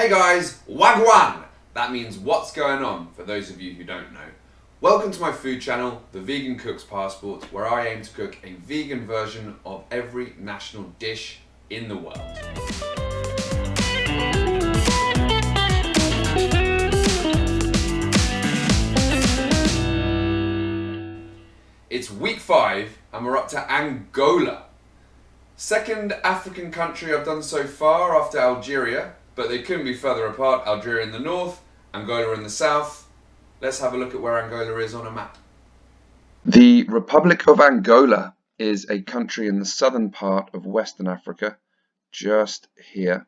Hey guys, wagwan! That means what's going on for those of you who don't know. Welcome to my food channel, The Vegan Cook's Passport, where I aim to cook a vegan version of every national dish in the world. It's week 5 and we're up to Angola. Second African country I've done so far after Algeria, but they couldn't be further apart. Algeria in the north, Angola in the south. Let's have a look at where Angola is on a map. The Republic of Angola is a country in the southern part of Western Africa, just here.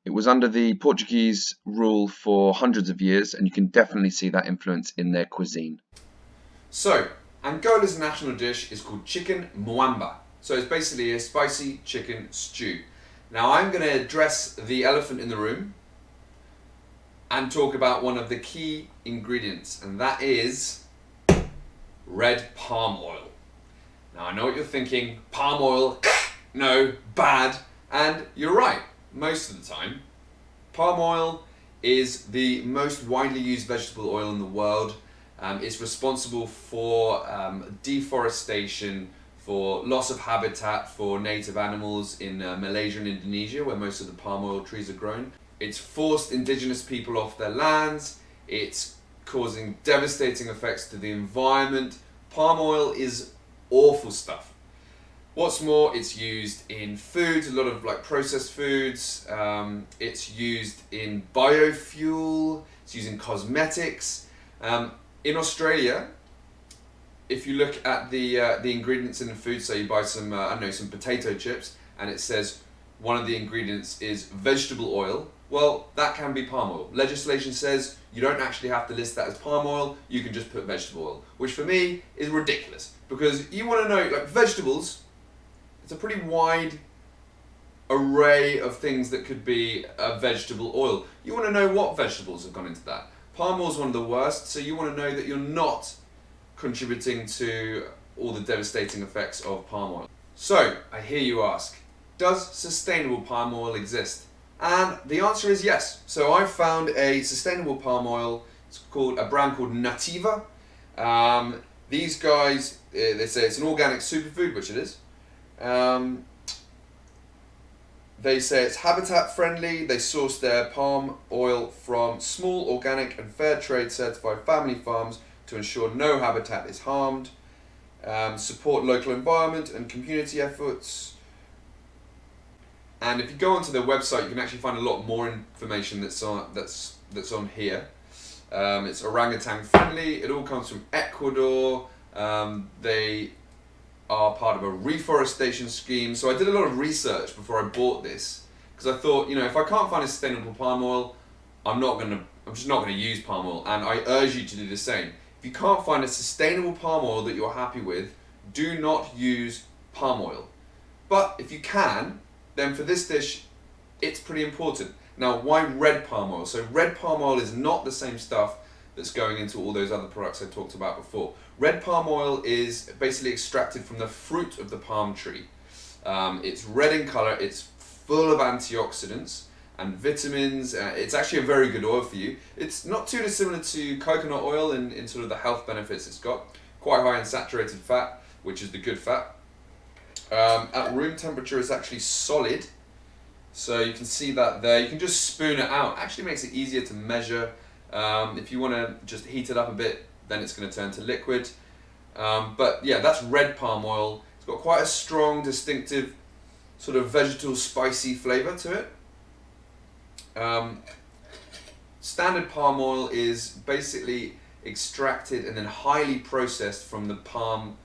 It was under the Portuguese rule for hundreds of years, and you can definitely see that influence in their cuisine. So, Angola's national dish is called chicken MUAMBA. So it's basically a spicy chicken stew. Now I'm going to address the elephant in the room and talk about one of the key ingredients, and that is red palm oil. Now I know what you're thinking, palm oil, no, bad, and you're right, most of the time. Palm oil is the most widely used vegetable oil in the world. It's responsible for deforestation, for loss of habitat for native animals in Malaysia and Indonesia, where most of the palm oil trees are grown. It's forced indigenous people off their lands. It's causing devastating effects to the environment. Palm oil is awful stuff. What's more, it's used in foods, a lot of processed foods. It's used in biofuel. It's used in cosmetics. In Australia, if you look at the ingredients in the food, so you buy some some potato chips, and it says one of the ingredients is vegetable oil. Well, that can be palm oil. Legislation says you don't actually have to list that as palm oil. You can just put vegetable oil, which for me is ridiculous, because you want to know, vegetables, it's a pretty wide array of things that could be a vegetable oil. You want to know what vegetables have gone into that. Palm oil is one of the worst, so you want to know that you're not contributing to all the devastating effects of palm oil. So, I hear you ask, does sustainable palm oil exist? And the answer is yes. So I found a sustainable palm oil. It's called a brand called Nativa. These guys, they say it's an organic superfood, which it is. They say it's habitat friendly. They source their palm oil from small, organic and fair trade certified family farms to ensure no habitat is harmed, support local environment and community efforts. And if you go onto their website, you can actually find a lot more information that's on here. It's orangutan friendly. It all comes from Ecuador. They are part of a reforestation scheme. So I did a lot of research before I bought this, because I thought, if I can't find a sustainable palm oil, I'm just not gonna use palm oil. And I urge you to do the same. If you can't find a sustainable palm oil that you're happy with, do not use palm oil. But if you can, then for this dish, it's pretty important. Now, why red palm oil? So red palm oil is not the same stuff that's going into all those other products I talked about before. Red palm oil is basically extracted from the fruit of the palm tree. It's red in color, it's full of antioxidants and vitamins. It's actually a very good oil for you. It's not too dissimilar to coconut oil in sort of the health benefits it's got. Quite high in saturated fat, which is the good fat. At room temperature, it's actually solid. So you can see that there. You can just spoon it out. Actually makes it easier to measure. If you want to just heat it up a bit, then it's going to turn to liquid. But yeah, that's red palm oil. It's got quite a strong, distinctive sort of vegetal spicy flavor to it. Standard palm oil is basically extracted and then highly processed from the palm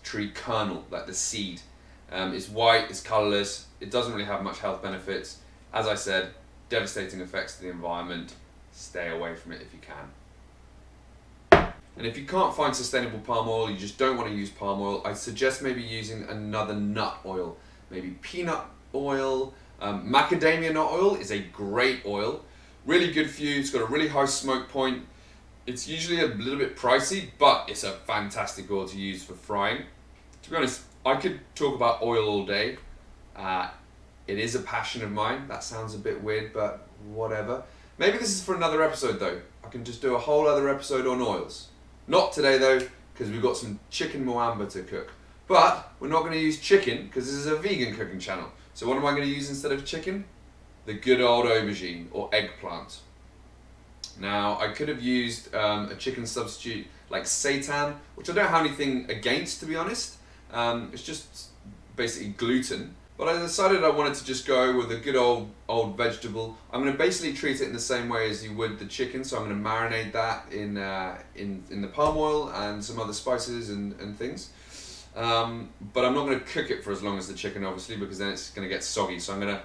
tree kernel, like the seed. It's white, it's colorless, it doesn't really have much health benefits. As I said, devastating effects to the environment. Stay away from it if you can. And if you can't find sustainable palm oil, you just don't want to use palm oil, I suggest maybe using another nut oil. Maybe peanut oil. Macadamia nut oil is a great oil. Really good for you. It's got a really high smoke point. It's usually a little bit pricey, but it's a fantastic oil to use for frying. To be honest, I could talk about oil all day. It is a passion of mine. That sounds a bit weird, but whatever. Maybe this is for another episode though. I can just do a whole other episode on oils. Not today though, because we've got some chicken MUAMBA to cook. But we're not going to use chicken because this is a vegan cooking channel. So what am I going to use instead of chicken? The good old aubergine or eggplant. Now I could have used a chicken substitute like seitan, which I don't have anything against, to be honest. It's just basically gluten. But I decided I wanted to just go with a good old vegetable. I'm going to basically treat it in the same way as you would the chicken. So I'm going to marinate that in the palm oil and some other spices and things. But I'm not going to cook it for as long as the chicken, obviously, because then it's going to get soggy. So I'm going to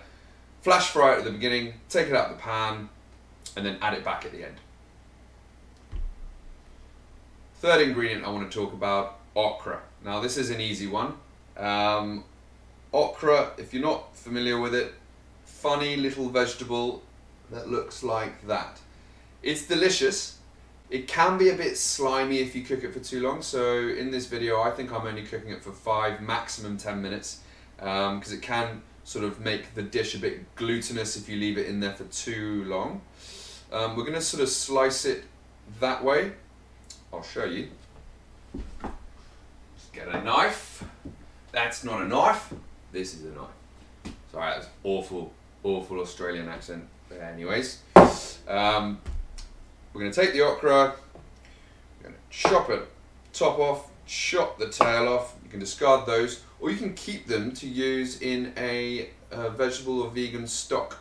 flash fry it at the beginning, take it out of the pan, and then add it back at the end. Third ingredient I want to talk about, okra. Now this is an easy one. Okra, if you're not familiar with it, funny little vegetable that looks like that. It's delicious. It can be a bit slimy if you cook it for too long. So in this video, I think I'm only cooking it for 5, maximum 10 minutes, because it can sort of make the dish a bit glutinous if you leave it in there for too long. We're going to sort of slice it that way. I'll show you. Just get a knife. That's not a knife. This is a knife. Sorry, that's awful Australian accent. But anyways, we're going to take the okra, we're going to chop it top off, chop the tail off. You can discard those, or you can keep them to use in a vegetable or vegan stock.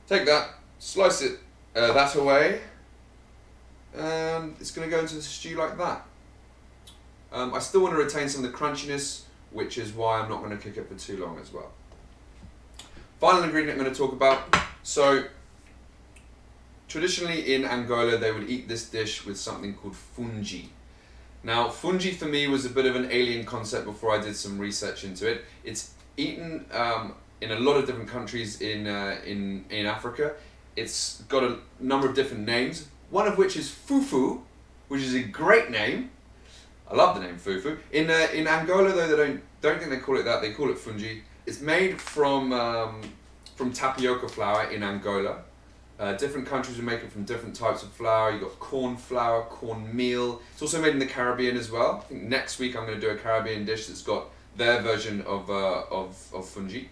Take that, slice it that away, and it's going to go into the stew like that. I still want to retain some of the crunchiness, which is why I'm not going to cook it for too long as well. Final ingredient I'm going to talk about. So, traditionally in Angola, they would eat this dish with something called fungi. Now, fungi for me was a bit of an alien concept before I did some research into it. It's eaten in a lot of different countries in Africa. It's got a number of different names, one of which is fufu, which is a great name. I love the name fufu. In Angola though, they don't think they call it that. They call it fungi. It's made from tapioca flour in Angola. Different countries will make it from different types of flour. You've got corn flour, corn meal. It's also made in the Caribbean as well. I think next week I'm going to do a Caribbean dish that's got their version of fungi.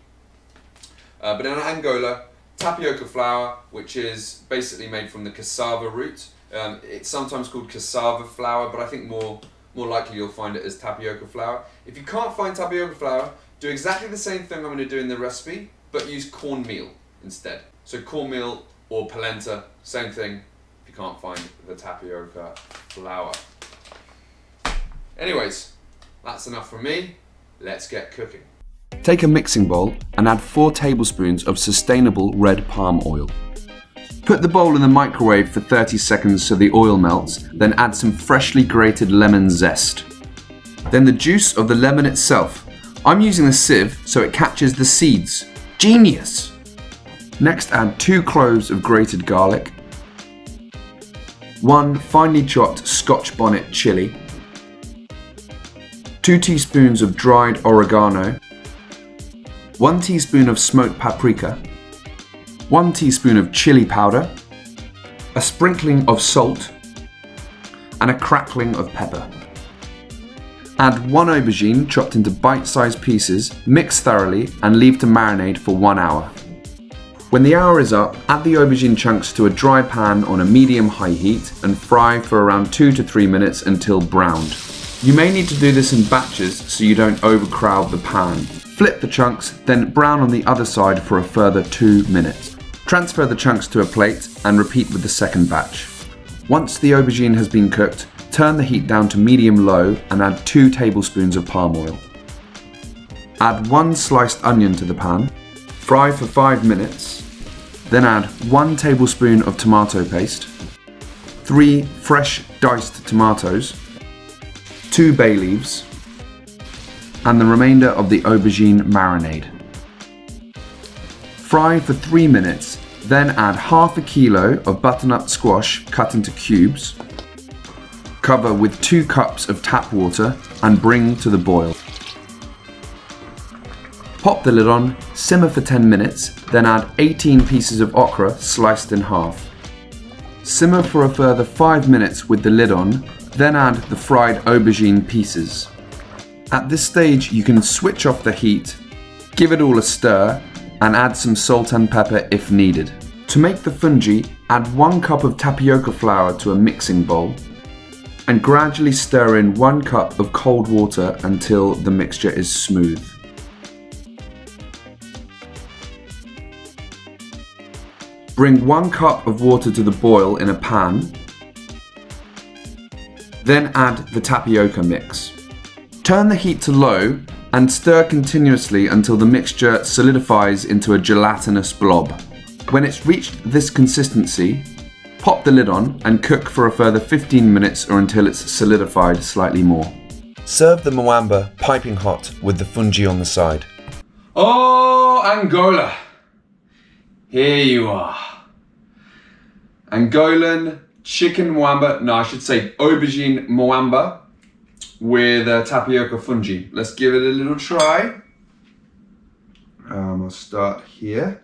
But in Angola, tapioca flour, which is basically made from the cassava root. It's sometimes called cassava flour, but I think more likely you'll find it as tapioca flour. If you can't find tapioca flour, do exactly the same thing I'm going to do in the recipe, but use cornmeal instead. So cornmeal or polenta, same thing if you can't find the tapioca flour. Anyways, that's enough from me. Let's get cooking. Take a mixing bowl and add 4 tablespoons of sustainable red palm oil. Put the bowl in the microwave for 30 seconds so the oil melts, then add some freshly grated lemon zest. Then the juice of the lemon itself. I'm using a sieve so it catches the seeds. Genius! Next add 2 cloves of grated garlic, 1 finely chopped scotch bonnet chilli, 2 teaspoons of dried oregano, 1 teaspoon of smoked paprika, 1 teaspoon of chilli powder, a sprinkling of salt, and a crackling of pepper. Add 1 aubergine chopped into bite-sized pieces, mix thoroughly, and leave to marinate for 1 hour. When the hour is up, add the aubergine chunks to a dry pan on a medium-high heat and fry for around 2 to 3 minutes until browned. You may need to do this in batches so you don't overcrowd the pan. Flip the chunks, then brown on the other side for a further 2 minutes. Transfer the chunks to a plate and repeat with the second batch. Once the aubergine has been cooked, turn the heat down to medium-low and add 2 tablespoons of palm oil. Add 1 sliced onion to the pan, fry for 5 minutes, then add 1 tablespoon of tomato paste, 3 fresh diced tomatoes, 2 bay leaves, and the remainder of the aubergine marinade. Fry for 3 minutes, then add half a kilo of butternut squash cut into cubes. Cover with 2 cups of tap water and bring to the boil. Pop the lid on, simmer for 10 minutes, then add 18 pieces of okra sliced in half. Simmer for a further 5 minutes with the lid on, then add the fried aubergine pieces. At this stage you can switch off the heat, give it all a stir, and add some salt and pepper if needed. To make the fungi, add 1 cup of tapioca flour to a mixing bowl, and gradually stir in 1 cup of cold water until the mixture is smooth. Bring 1 cup of water to the boil in a pan, then add the tapioca mix. Turn the heat to low and stir continuously until the mixture solidifies into a gelatinous blob. When it's reached this consistency, pop the lid on and cook for a further 15 minutes or until it's solidified slightly more. Serve the MUAMBA piping hot with the fungi on the side. Oh, Angola! Here you are. Angolan chicken MUAMBA, no, I should say aubergine MUAMBA with tapioca fungi. Let's give it a little try. I'll start here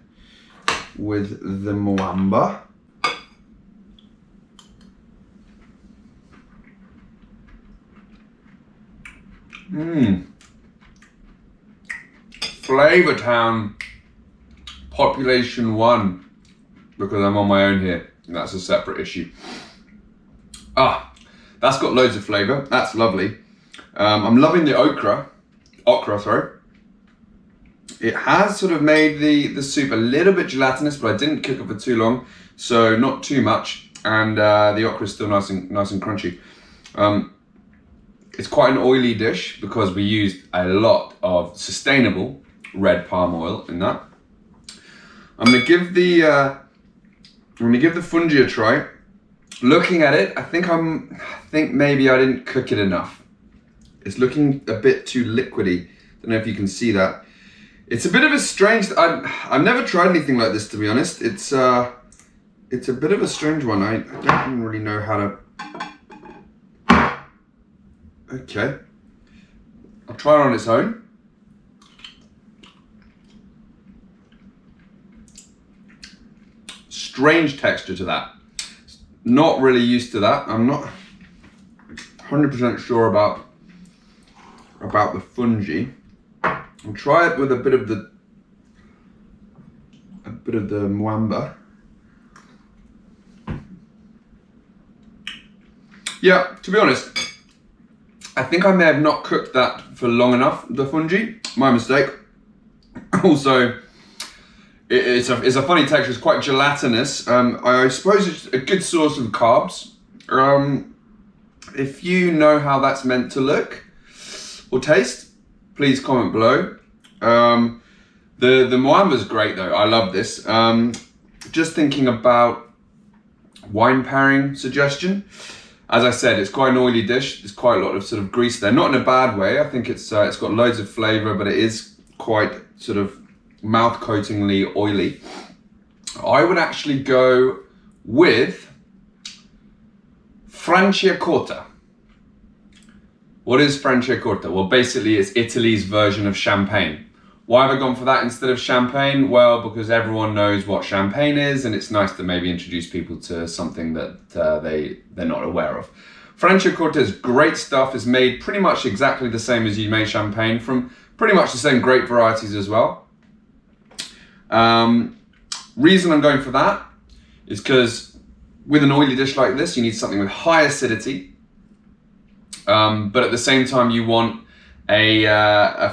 with the MUAMBA. Flavor Town, population 1, because I'm on my own here. That's a separate issue. That's got loads of flavor. That's lovely. I'm loving the okra, sorry. It has sort of made the soup a little bit gelatinous, but I didn't cook it for too long, so not too much. And the okra is still nice and crunchy. It's quite an oily dish because we used a lot of sustainable red palm oil in that. I'm gonna give the fungi a try. Looking at it, I think maybe I didn't cook it enough. It's looking a bit too liquidy. Don't know if you can see that. It's a bit of a strange. I've never tried anything like this, to be honest. It's a bit of a strange one. I don't really know how to. Okay, I'll try it on its own. Strange texture to that. Not really used to that. I'm not 100% sure about the fungi. I'll try it with a bit of the MUAMBA. Yeah, to be honest, I think I may have not cooked that for long enough, the fungi. My mistake. Also, it's a funny texture. It's quite gelatinous. I suppose it's a good source of carbs. If you know how that's meant to look or taste, please comment below. The MUAMBA is great though. I love this. Just thinking about wine pairing suggestion. As I said, it's quite an oily dish. There's quite a lot of sort of grease there. Not in a bad way. I think it's got loads of flavor, but it is quite sort of mouth-coatingly oily. I would actually go with Franciacorta. What is Franciacorta? Well, basically it's Italy's version of champagne. Why have I gone for that instead of champagne? Well, because everyone knows what champagne is, and it's nice to maybe introduce people to something that they're not aware of. Franciacorta is great stuff. It's made pretty much exactly the same as you made champagne from pretty much the same grape varieties as well. Reason I'm going for that is because with an oily dish like this, you need something with high acidity, but at the same time you want a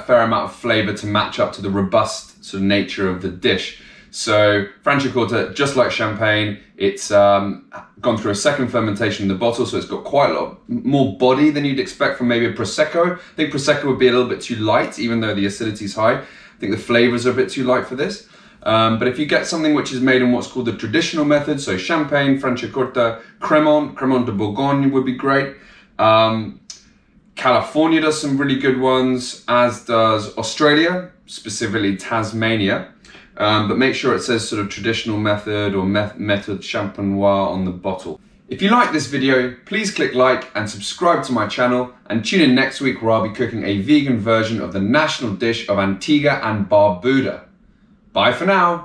fair amount of flavor to match up to the robust sort of nature of the dish. So Franciacorta, just like champagne, it's gone through a second fermentation in the bottle, so it's got quite a lot more body than you'd expect from maybe a Prosecco. I think Prosecco would be a little bit too light, even though the acidity is high. I think the flavors are a bit too light for this. But if you get something which is made in what's called the traditional method, so champagne, Franciacorta, Cremant de Bourgogne would be great. California does some really good ones, as does Australia, specifically Tasmania. But make sure it says sort of traditional method or method champenois on the bottle. If you like this video, please click like and subscribe to my channel, and tune in next week where I'll be cooking a vegan version of the national dish of Antigua and Barbuda. Bye for now.